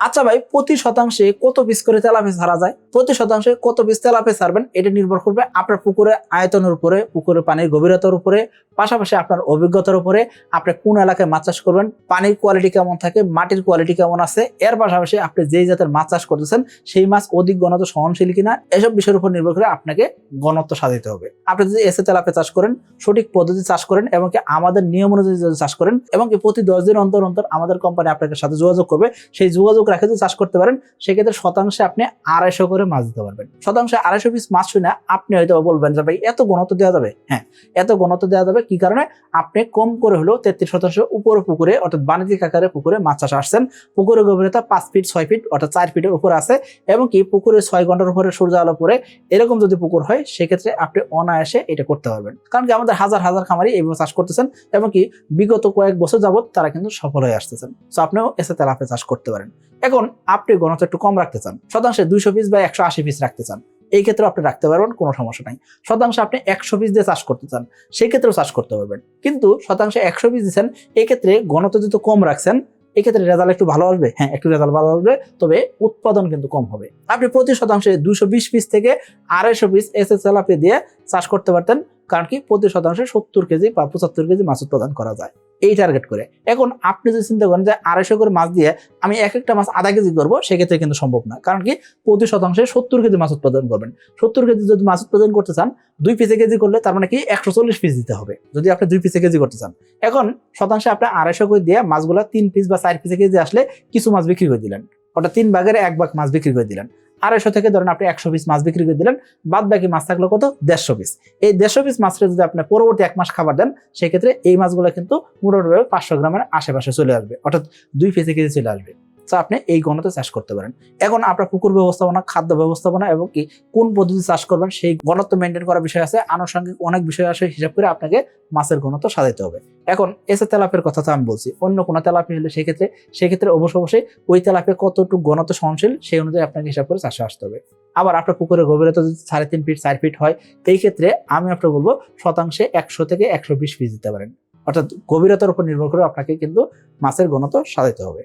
আচ্ছা ভাই, প্রতি শতাংশে কত পিস করে তেলাপিয়া ছাড়া যায়? প্রতি শতাংশে কত পিস তেলাপিয়া ছাড়বেন এটা নির্ভর করবে আপনার পুকুরের আয়তনের উপরে, পুকুরের পানির গভীরতার উপরে, পাশাপাশি আপনার অভিজ্ঞতার উপরে, আপনি কোন এলাকায় মাছ চাষ করবেন, পানির কোয়ালিটি কেমন থাকে, মাটির কোয়ালিটি কেমন আছে, এর পাশাপাশি আপনি যেই জাতের মাছ চাষ করতেছেন সেই মাছ অধিক ঘনত্ব সহনশীল কিনা, এসব বিষয়ের উপর নির্ভর করে আপনাকে ঘনত্ব সাজাতে হবে। আপনি যদি এসে তেলাপিয়া চাষ করেন, সঠিক পদ্ধতি চাষ করেন এবং কি আমাদের নিয়ম অনুযায়ী যদি চাষ করেন এবং কি প্রতি 10 দিন অন্তর অন্তর আমাদের কোম্পানি আপনাদের সাথে যোগাযোগ করবে, সেই যোগাযোগ রাখে যদি চাষ করতে পারেন সেক্ষেত্রে শতাংশে আপনি 250 করে মাছ দিতে পারবেন। শতাংশে 250 পিস মাছ শুনে আপনি হয়তো বলবেন যে ভাই এত ঘনত্ব দেওয়া যাবে? হ্যাঁ, এত ঘনত্ব দেওয়া যাবে। কি কারণে? আপনি কম করে হলেও 33% উপরে পুকুরে অর্থাৎ বাণিজ্যিক আকারে পুকুরে মাছ চাষ আসছেন, পুকুরের গভীরতা 5 ফিট 6 ফিট অর্থাৎ 4 ফিটের উপরে আছে এবং কি পুকুরে 6 ঘন্টার উপরে সূর্য আলো পড়ে, এরকম যদি পুকুর হয় সেক্ষেত্রে আপনি অনায়াসে এটা করতে পারবেন। কারণ কি আমাদের হাজার হাজার খামারি এইভাবে চাষ করতেছেন এবং কি বিগত কয়েক বছর যাবত তারা কিন্তু সফল হয়ে আসতেছেন। সো আপনিও এসে তেলাপিয়া চাষ করতে পারেন। এখন আপনি ঘনত্ব একটু কম রাখতে চান, শতাংশে 200 পিস বা 180 পিস রাখতে চান, এই ক্ষেত্রে আপনি রাখতে পারবেন, কোনো সমস্যা নাই। শতাংশে আপনি 100 পিস দিয়ে চাষ করতে চান, সেই ক্ষেত্রেও চাষ করতে পারবেন। কিন্তু শতাংশে 100 পিস দিচ্ছেন, এই ক্ষেত্রে ঘনত্ব যদি কম রাখছেন এক্ষেত্রে রেজাল্ট একটু ভালো আসবে। হ্যাঁ, একটু রেজাল্ট ভালো আসবে, তবে উৎপাদন কিন্তু কম হবে। আপনি প্রতি শতাংশে 220 পিস থেকে 250 পিস এসে তেলাপিয়া দিয়ে চাষ করতে পারতেন। কারণ কি প্রতি শতাংশে 70 কেজি বা 75 কেজি মাছ উৎপাদন করা যায় এই টার্গেট করে। এখন আপনি যদি চিন্তা করেন যে 250 করে মাছ দিয়ে আমি এক একটা মাছ আধা কেজি করবো, সেক্ষেত্রে কিন্তু সম্ভব না। কারণ কি প্রতি শতাংশে 70 কেজি মাছ উৎপাদন করবেন। 70 কেজি যদি মাছ উৎপাদন করতে চান 2 পিসে কেজি করলে তার মানে কি 140 পিস দিতে হবে যদি আপনি 2 পিসে কেজি করতে চান। এখন শতাংশে আপনি 250 করে দিয়ে মাছগুলো 3 পিস বা 4 পিসে কেজি আসলে কিছু মাছ বিক্রি করে দিলেন, ওটা 3 ভাগের 1 ভাগ মাছ বিক্রি করে দিলেন। 250 থেকে ধরেন আপনি 100 পিস মাছ বিক্রি করে দিলেন, বাদ বাকি মাছ থাকলো কত? 150 পিস। এই 150 পিস মাছটা যদি আপনি পরবর্তী 1 মাস খাবার দেন সেক্ষেত্রে এই মাছগুলো কিন্তু মোটামুটি 500 গ্রামের আশেপাশে চলে আসবে, অর্থাৎ 2 পিসে কেজি চলে আসবে। তো আপনি এই ঘনত্বে চাষ করতে পারেন। এখন আপনার পুকুর ব্যবস্থাপনা, খাদ্য ব্যবস্থাপনা এবং কি কোন পদ্ধতি চাষ করবেন সেই ঘনত্ব মেনটেন করার বিষয় আছে, আনুষঙ্গিক অনেক বিষয় আছে, হিসাব করে আপনাকে মাছের ঘনত্ব সাজাতে হবে। এখন এসে তেলাপিয়ার কথা তো আমি বলছি, অন্য কোনো তেলাপিয়া হলে সেক্ষেত্রে অবশ্যই ওই তেলাপিয়া কতটুকু ঘনত্ব সহনশীল সেই অনুযায়ী আপনাকে হিসাব করে চাষে আসতে হবে। আবার আপনার পুকুরের গভীরতা যদি 3.5 ফিট 4 ফিট হয়, এই ক্ষেত্রে আমি আপনাকে বলবো শতাংশে 100 থেকে 120 পিস দিতে পারেন। অর্থাৎ গভীরতার উপর নির্ভর করে আপনাকে কিন্তু মাছের ঘনত্ব সাজাতে হবে।